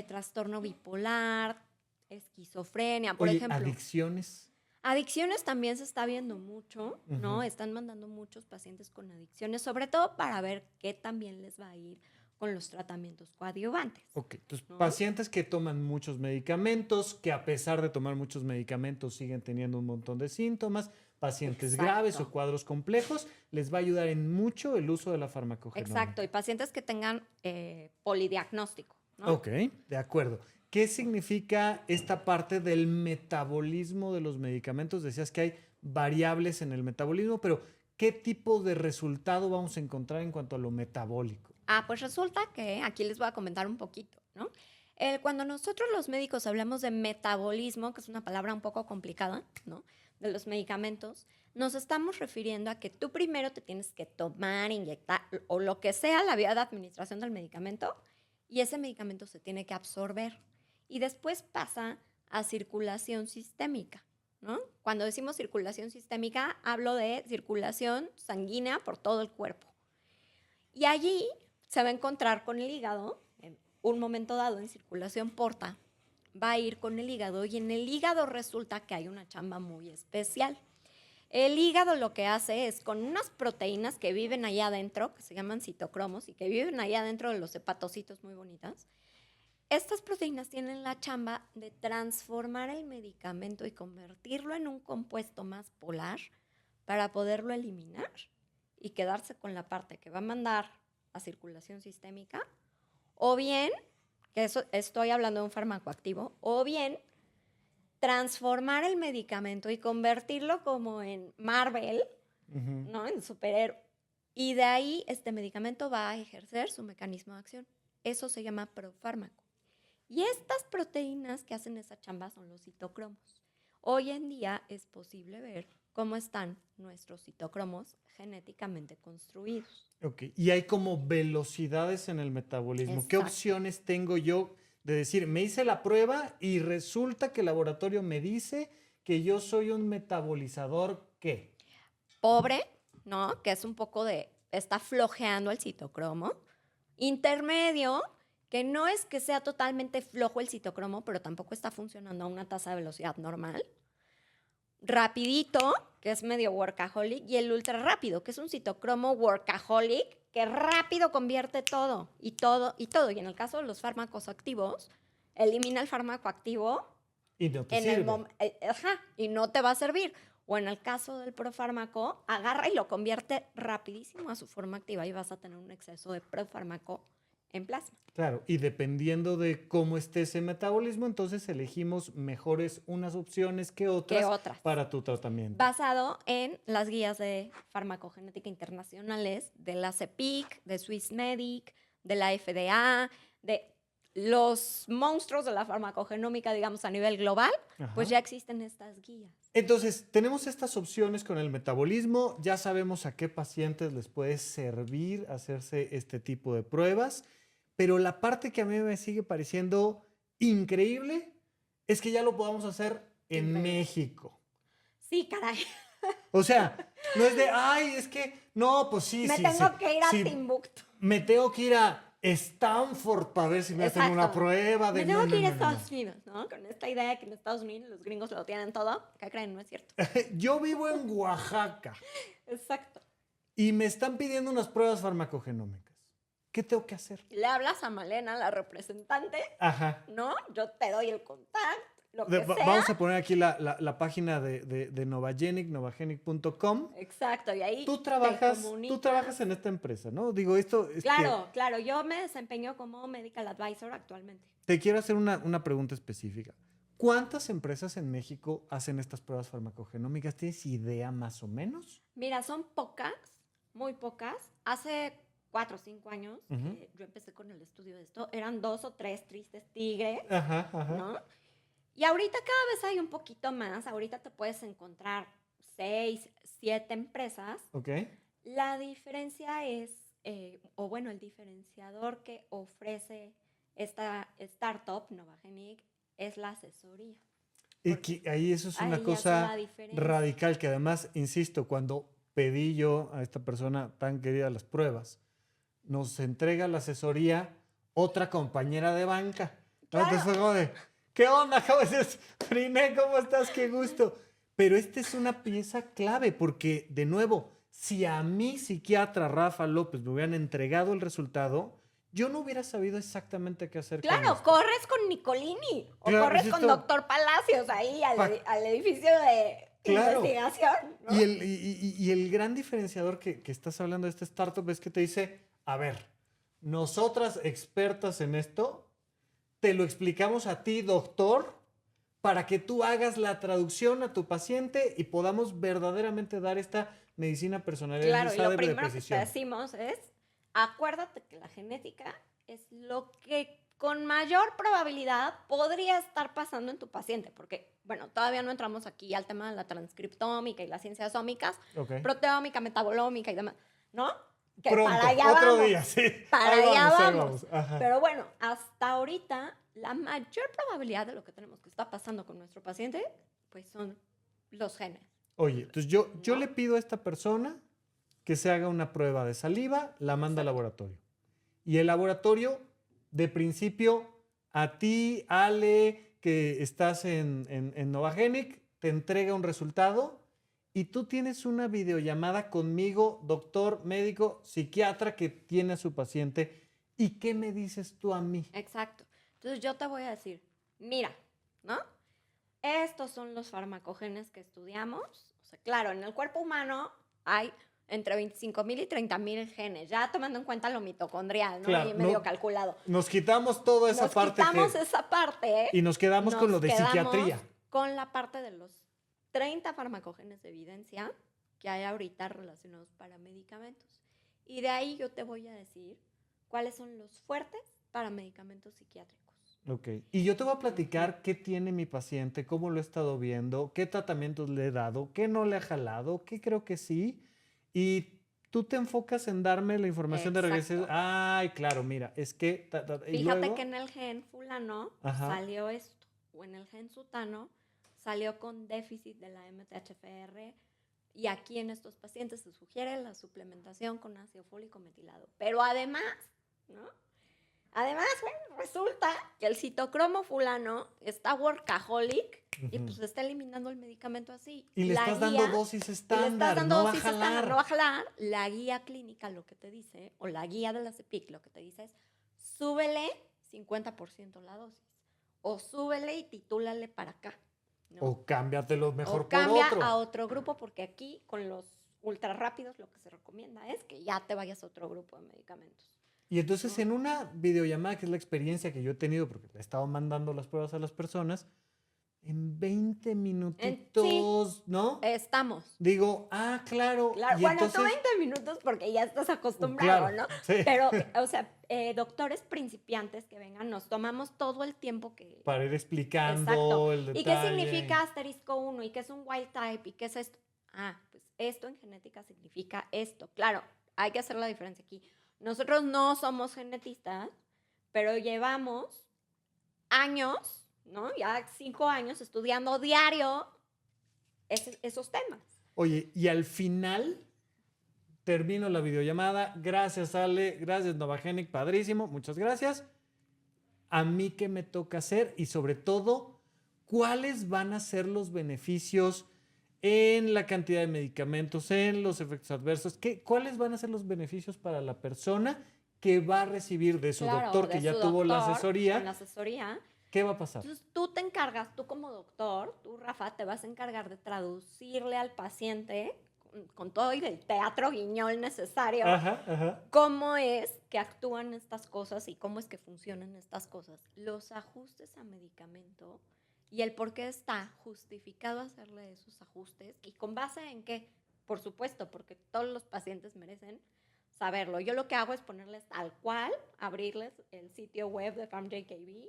Speaker 2: trastorno bipolar, esquizofrenia, por
Speaker 1: Oye,
Speaker 2: ejemplo.
Speaker 1: adicciones.
Speaker 2: Adicciones también se está viendo mucho, ¿no?
Speaker 1: Ujú.
Speaker 2: Están mandando muchos pacientes con adicciones, sobre todo para ver qué también les va a ir con los tratamientos coadyuvantes,
Speaker 1: Ok, entonces
Speaker 2: ¿no?
Speaker 1: pacientes que toman muchos medicamentos, que a pesar de tomar muchos medicamentos siguen teniendo un montón de síntomas, pacientes graves o
Speaker 2: Exacto,
Speaker 1: cuadros complejos, les va a ayudar en mucho el uso de la
Speaker 2: exacto.
Speaker 1: farmacogenómica.
Speaker 2: Y pacientes que tengan polidiagnóstico, ¿no?
Speaker 1: Ok, de acuerdo. ¿Qué significa esta parte del metabolismo de los medicamentos? Decías que hay variables en el metabolismo, pero ¿qué tipo de resultado vamos a encontrar en cuanto a lo metabólico?
Speaker 2: Pues resulta que aquí les voy a comentar un poquito, ¿no? Cuando nosotros los médicos hablamos de metabolismo, que es una palabra un poco complicada, ¿no? De los medicamentos, nos estamos refiriendo a que tú primero te tienes que tomar, inyectar o lo que sea la vía de administración del medicamento y ese medicamento se tiene que absorber y después pasa a circulación sistémica, ¿no? Cuando decimos circulación sistémica, hablo de circulación sanguínea por todo el cuerpo. Y allí se va a encontrar con el hígado, en un momento dado en circulación porta, va a ir con el hígado y en el hígado resulta que hay una chamba muy especial. El hígado lo que hace es con unas proteínas que viven allá adentro, que se llaman citocromos y que viven allá adentro de los hepatocitos muy bonitas, estas proteínas tienen la chamba de transformar el medicamento y convertirlo en un compuesto más polar para poderlo eliminar y quedarse con la parte que va a mandar a circulación sistémica, o bien, que eso estoy hablando de un fármaco activo, o bien transformar el medicamento y convertirlo como en Marvel,
Speaker 1: Ujú.
Speaker 2: ¿no? En superhéroe. Y de ahí este medicamento va a ejercer su mecanismo de acción. Eso se llama profármaco. Y estas proteínas que hacen esa chamba son los citocromos. Hoy en día es posible ver cómo están nuestros citocromos genéticamente construidos.
Speaker 1: Ok, y hay como velocidades en el metabolismo. ¿Qué
Speaker 2: Exacto.
Speaker 1: opciones tengo yo de decir, me hice la prueba y resulta que el laboratorio me dice que yo soy un metabolizador qué?
Speaker 2: Pobre, ¿no? Que es un poco de, está flojeando el citocromo. Intermedio, que no es que sea totalmente flojo el citocromo, pero tampoco está funcionando a una tasa de velocidad normal. Rapidito, que es medio workaholic, y el ultra rápido, que es un citocromo workaholic que rápido convierte todo y todo y todo. Y en el caso de los fármacos activos, elimina el fármaco activo
Speaker 1: Y no te
Speaker 2: en el
Speaker 1: sirve.
Speaker 2: y no te va a servir. O en el caso del profármaco, agarra y lo convierte rapidísimo a su forma activa y vas a tener un exceso de profármaco en plasma.
Speaker 1: Claro, y dependiendo de cómo esté ese metabolismo, entonces elegimos mejores unas opciones que
Speaker 2: ¿Qué
Speaker 1: otras
Speaker 2: otras?
Speaker 1: para tu tratamiento.
Speaker 2: Basado en las guías de farmacogenética internacionales de la CEPIC, de Swissmedic, de la FDA, de los monstruos de la farmacogenómica, digamos, a nivel global, pues
Speaker 1: Ajá.
Speaker 2: ya existen estas guías.
Speaker 1: Entonces, tenemos estas opciones con el metabolismo, ya sabemos a qué pacientes les puede servir hacerse este tipo de pruebas, pero la parte que a mí me sigue pareciendo increíble es que ya lo podamos hacer en
Speaker 2: Increíble.
Speaker 1: México.
Speaker 2: Sí, caray.
Speaker 1: O sea, no es de, ay, es que, no, pues sí,
Speaker 2: Me
Speaker 1: sí, sí,
Speaker 2: tengo que ir a
Speaker 1: sí,
Speaker 2: Timbuktu.
Speaker 1: me tengo que ir a Stanford para ver si me hacen una
Speaker 2: Exacto.
Speaker 1: prueba de...
Speaker 2: Me tengo
Speaker 1: no,
Speaker 2: que ir a
Speaker 1: no, no, no.
Speaker 2: Estados Unidos, ¿no? Con esta idea de que en Estados Unidos los gringos lo tienen todo. ¿Qué creen? No es cierto.
Speaker 1: Yo vivo en Oaxaca
Speaker 2: Exacto.
Speaker 1: y me están pidiendo unas pruebas farmacogenómicas. ¿Qué tengo que hacer?
Speaker 2: Le hablas a Malena, la representante,
Speaker 1: Ajá.
Speaker 2: ¿no? Yo te doy el contacto, lo que sea.
Speaker 1: Vamos a poner aquí la página de Novagenic, novagenic.com.
Speaker 2: Exacto, y ahí
Speaker 1: Tú
Speaker 2: te
Speaker 1: trabajas
Speaker 2: comunicas.
Speaker 1: en esta empresa, ¿no? Digo, esto...
Speaker 2: Claro, claro. Yo me desempeño como medical advisor actualmente.
Speaker 1: Te quiero hacer una pregunta específica. ¿Cuántas empresas en México hacen estas pruebas farmacogenómicas? ¿Tienes idea más o menos?
Speaker 2: Mira, son pocas, muy pocas. Hace 4 o 5 años
Speaker 1: Ujú.
Speaker 2: que yo empecé con el estudio de esto, eran 2 o 3 tristes tigres,
Speaker 1: Ajá, ajá.
Speaker 2: ¿no? Y ahorita cada vez hay un poquito más. Ahorita te puedes encontrar 6, 7 empresas.
Speaker 1: Ok.
Speaker 2: La diferencia es, o bueno, el diferenciador que ofrece esta startup, Novagenic, es la asesoría.
Speaker 1: Y
Speaker 2: Porque
Speaker 1: ahí eso es
Speaker 2: ahí
Speaker 1: una
Speaker 2: hace
Speaker 1: cosa
Speaker 2: la diferencia.
Speaker 1: radical que además, insisto, cuando pedí yo a esta persona tan querida las pruebas, nos entrega la asesoría otra compañera de banca. ¿No?
Speaker 2: Claro.
Speaker 1: Entonces fue como de, ¿qué onda? ¿Cómo estás? Priné, ¿cómo estás? Qué gusto. Pero esta es una pieza clave porque, de nuevo, si a mi psiquiatra Rafa López me hubieran entregado el resultado, yo no hubiera sabido exactamente qué hacer con
Speaker 2: Claro,
Speaker 1: esto.
Speaker 2: corres con Nicolini o
Speaker 1: Claro,
Speaker 2: corres
Speaker 1: sí,
Speaker 2: con
Speaker 1: esto-
Speaker 2: Doctor Palacios ahí al,
Speaker 1: Pa-
Speaker 2: al edificio de
Speaker 1: Claro.
Speaker 2: investigación, ¿no?
Speaker 1: Y el gran diferenciador que estás hablando de esta startup es que te dice, a ver, nosotras expertas en esto, te lo explicamos a ti, doctor, para que tú hagas la traducción a tu paciente y podamos verdaderamente dar esta medicina
Speaker 2: Claro, y
Speaker 1: personalizada
Speaker 2: lo
Speaker 1: de
Speaker 2: primero que te
Speaker 1: precisión.
Speaker 2: decimos es, acuérdate que la genética es lo que con mayor probabilidad podría estar pasando en tu paciente, porque, bueno, todavía no entramos aquí al tema de la transcriptómica y las ciencias ómicas,
Speaker 1: Ok.
Speaker 2: proteómica, metabolómica y demás, ¿no? Que
Speaker 1: Pronto,
Speaker 2: para allá
Speaker 1: otro
Speaker 2: vamos.
Speaker 1: día, sí.
Speaker 2: Para
Speaker 1: Ahí
Speaker 2: allá
Speaker 1: ahí
Speaker 2: vamos.
Speaker 1: Ajá.
Speaker 2: Pero bueno, hasta ahorita, la mayor probabilidad de lo que tenemos que está pasando con nuestro paciente, pues son los genes.
Speaker 1: Oye, entonces yo
Speaker 2: ¿No?
Speaker 1: le pido a esta persona que se haga una prueba de saliva, la manda al
Speaker 2: Exacto.
Speaker 1: laboratorio. Y el laboratorio, de principio, a ti, Ale, que estás en Novagenic, te entrega un resultado y tú tienes una videollamada conmigo, doctor, médico, psiquiatra que tiene a su paciente. ¿Y qué me dices tú a mí?
Speaker 2: Exacto. Entonces yo te voy a decir, mira, ¿no? Estos son los farmacogenes que estudiamos. O sea, claro, en el cuerpo humano hay entre 25,000 y 30,000 genes, ya tomando en cuenta lo mitocondrial, ¿no?
Speaker 1: Claro,
Speaker 2: Y medio
Speaker 1: no-
Speaker 2: calculado.
Speaker 1: Nos quitamos toda esa
Speaker 2: Nos
Speaker 1: parte
Speaker 2: quitamos
Speaker 1: que...
Speaker 2: esa parte
Speaker 1: Y nos quedamos con lo de
Speaker 2: quedamos
Speaker 1: psiquiatría.
Speaker 2: con la parte de los 30 farmacogenes de evidencia que hay ahorita relacionados para medicamentos. Y de ahí yo te voy a decir cuáles son los fuertes para medicamentos psiquiátricos.
Speaker 1: Ok. Y yo te voy a platicar qué tiene mi paciente, cómo lo he estado viendo, qué tratamientos le he dado, qué no le ha jalado, qué creo que sí. Y tú te enfocas en darme la información de regreso.
Speaker 2: Exacto.
Speaker 1: Ay, claro, mira, es que... y
Speaker 2: Fíjate
Speaker 1: luego-
Speaker 2: que en el gen fulano
Speaker 1: Ajá.
Speaker 2: salió esto, o en el gen sutano salió con déficit de la MTHFR, y aquí en estos pacientes se sugiere la suplementación con ácido fólico metilado. Pero además, ¿no? Además, bueno, resulta que el citocromo fulano está workaholic y
Speaker 1: Ujú.
Speaker 2: pues está eliminando el medicamento así.
Speaker 1: Y le
Speaker 2: La
Speaker 1: estás
Speaker 2: guía-
Speaker 1: dando dosis
Speaker 2: y le
Speaker 1: estándar,
Speaker 2: estás dando
Speaker 1: no va a
Speaker 2: dosis estándar,
Speaker 1: jalar.
Speaker 2: no va a jalar. La guía clínica lo que te dice, o la guía de la CEPIC lo que te dice es, súbele 50% la dosis. O súbele y titúlale para acá. ¿no?
Speaker 1: O cámbiatelo mejor
Speaker 2: O cambia
Speaker 1: por otro.
Speaker 2: a otro grupo, porque aquí con los ultra rápidos lo que se recomienda es que ya te vayas a otro grupo de medicamentos.
Speaker 1: Y entonces
Speaker 2: ¿no?
Speaker 1: en una videollamada, que es la experiencia que yo he tenido, porque le he estado mandando las pruebas a las personas, en 20 minutitos, ¿no?
Speaker 2: Estamos.
Speaker 1: Digo, claro.
Speaker 2: Claro,
Speaker 1: Y
Speaker 2: bueno,
Speaker 1: entonces,
Speaker 2: tú 20 minutos porque ya estás acostumbrado,
Speaker 1: claro,
Speaker 2: ¿no?
Speaker 1: sí.
Speaker 2: Pero, o sea, doctores principiantes que vengan, nos tomamos todo el tiempo que...
Speaker 1: Para ir explicando
Speaker 2: Exacto.
Speaker 1: el detalle.
Speaker 2: ¿Y qué significa asterisco 1? ¿Y qué es un wild type? ¿Y qué es esto? Pues esto en genética significa esto. Claro, hay que hacer la diferencia aquí. Nosotros no somos genetistas, pero llevamos años, ¿no? Ya 5 años estudiando diario esos temas.
Speaker 1: Oye, y al final termino la videollamada. Gracias, Ale. Gracias, Novagenic. Padrísimo. Muchas gracias. ¿A mí qué me toca hacer? Y sobre todo, ¿cuáles van a ser los beneficios en la cantidad de medicamentos, en los efectos adversos? ¿Cuáles van a ser los beneficios para la persona que va a recibir de su doctor, que ya tuvo la asesoría?
Speaker 2: Con la asesoría.
Speaker 1: ¿Qué va a pasar?
Speaker 2: Entonces, tú te encargas, tú como doctor, tú, Rafa, te vas a encargar de traducirle al paciente con todo y el teatro guiñol necesario, cómo es que actúan estas cosas y cómo es que funcionan estas cosas. Los ajustes a medicamento y el por qué está justificado hacerle esos ajustes y con base en qué, por supuesto, porque todos los pacientes merecen saberlo. Yo lo que hago es ponerles tal cual, abrirles el sitio web de PharmJKB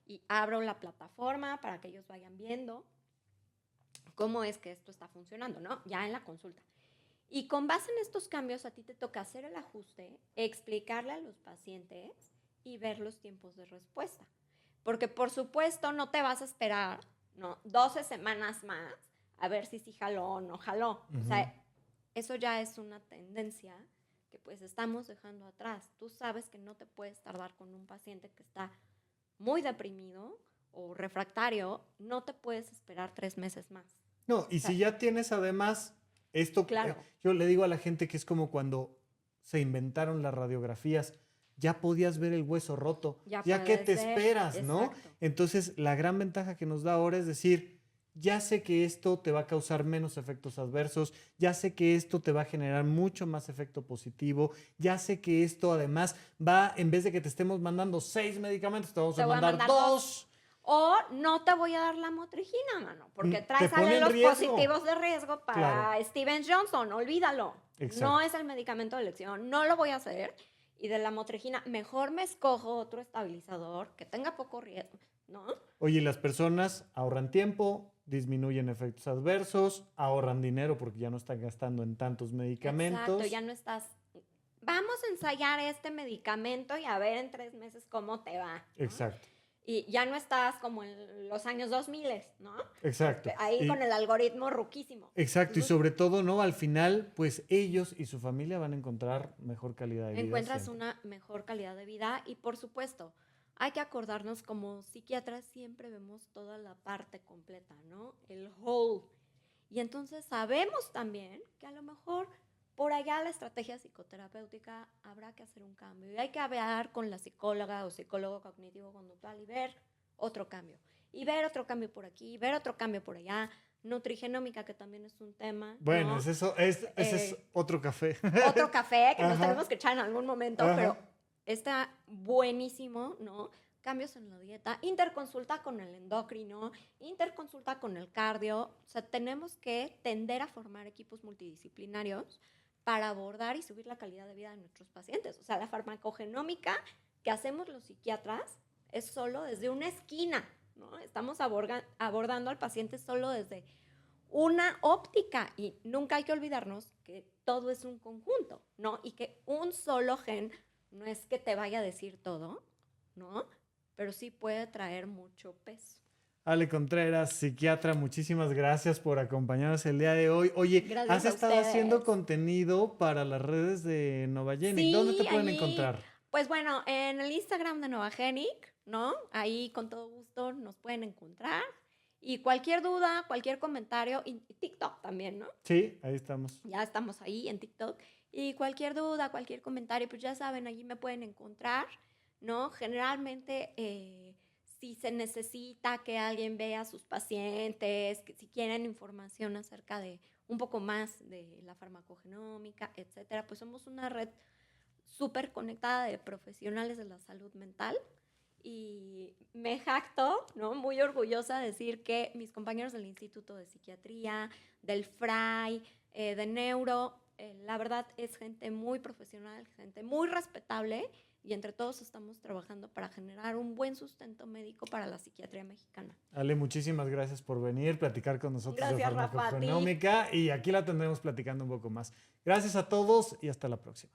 Speaker 2: y abro la plataforma para que ellos vayan viendo cómo es que esto está funcionando, ¿no? Ya en la consulta. Y con base en estos cambios, a ti te toca hacer el ajuste, explicarle a los pacientes y ver los tiempos de respuesta. Porque, por supuesto, no te vas a esperar, ¿no? 12 semanas más a ver si sí jaló o no jaló. O sea, eso ya es una tendencia que pues estamos dejando atrás. Tú sabes que no te puedes tardar con un paciente que está muy deprimido o refractario, no te puedes esperar 3 meses más.
Speaker 1: No, y si ya tienes además esto,
Speaker 2: claro.
Speaker 1: Yo le digo a la gente que es como cuando se inventaron las radiografías, ya podías ver el hueso roto, ya que te esperas, ¿no?
Speaker 2: Exacto.
Speaker 1: Entonces, la gran ventaja que nos da ahora es decir, ya sé que esto te va a causar menos efectos adversos, ya sé que esto te va a generar mucho más efecto positivo, ya sé que esto además va, en vez de que te estemos mandando 6 medicamentos, te vamos a mandar 2.
Speaker 2: O no te voy a dar la motrigina, mano, porque traes alelos positivos de riesgo para Steven Johnson, olvídalo. Exacto. No es el medicamento de elección, no lo voy a hacer. Y de la motrigina, mejor me escojo otro estabilizador que tenga poco riesgo, ¿no?
Speaker 1: Oye, las personas ahorran tiempo, disminuyen efectos adversos, ahorran dinero porque ya no están gastando en tantos medicamentos.
Speaker 2: Exacto, ya no estás... Vamos a ensayar este medicamento y a ver en 3 meses cómo te va, ¿no?
Speaker 1: Exacto.
Speaker 2: Y ya no estás como en los años 2000, ¿no?
Speaker 1: Exacto.
Speaker 2: Ahí con el algoritmo ruquísimo.
Speaker 1: Exacto. Y sobre todo, ¿no? Al final, pues ellos y su familia van a encontrar mejor calidad de vida.
Speaker 2: Encuentras siempre una mejor calidad de vida y, por supuesto, hay que acordarnos como psiquiatras siempre vemos toda la parte completa, ¿no? El whole. Y entonces sabemos también que a lo mejor por allá la estrategia psicoterapéutica habrá que hacer un cambio. Y hay que hablar con la psicóloga o psicólogo cognitivo-conductual y ver otro cambio. Y ver otro cambio por aquí, ver otro cambio por allá. Nutrigenómica, que también es un tema.
Speaker 1: Bueno, ¿no? Ese es otro café.
Speaker 2: Otro café que nos tenemos que echar en algún momento, pero está buenísimo, ¿no? Cambios en la dieta, interconsulta con el endocrino, interconsulta con el cardio. O sea, tenemos que tender a formar equipos multidisciplinarios para abordar y subir la calidad de vida de nuestros pacientes. O sea, la farmacogenómica que hacemos los psiquiatras es solo desde una esquina, ¿no? Estamos abordando al paciente solo desde una óptica y nunca hay que olvidarnos que todo es un conjunto, ¿no? Y que un solo gen no es que te vaya a decir todo, ¿no? Pero sí puede traer mucho peso.
Speaker 1: Ale Contreras, psiquiatra, muchísimas gracias por acompañarnos el día de hoy. Oye,
Speaker 2: gracias
Speaker 1: has estado haciendo contenido para las redes de Novagenic.
Speaker 2: Sí,
Speaker 1: ¿dónde te pueden encontrar?
Speaker 2: Pues bueno, en el Instagram de Novagenic, ¿no? Ahí con todo gusto nos pueden encontrar. Y cualquier duda, cualquier comentario, y TikTok también, ¿no?
Speaker 1: Sí, ahí estamos.
Speaker 2: Ya estamos ahí en TikTok. Y cualquier duda, cualquier comentario, pues ya saben, allí me pueden encontrar, ¿no? Generalmente, si se necesita que alguien vea a sus pacientes, que si quieren información acerca de un poco más de la farmacogenómica, etcétera, pues somos una red súper conectada de profesionales de la salud mental. Y me jacto, ¿no? Muy orgullosa de decir que mis compañeros del Instituto de Psiquiatría, del FRAI, de Neuro, la verdad es gente muy profesional, gente muy respetable y entre todos estamos trabajando para generar un buen sustento médico para la psiquiatría mexicana.
Speaker 1: Ale, muchísimas gracias por venir, platicar con nosotros
Speaker 2: gracias,
Speaker 1: de farmacogenómica y aquí la tendremos platicando un poco más. Gracias a todos y hasta la próxima.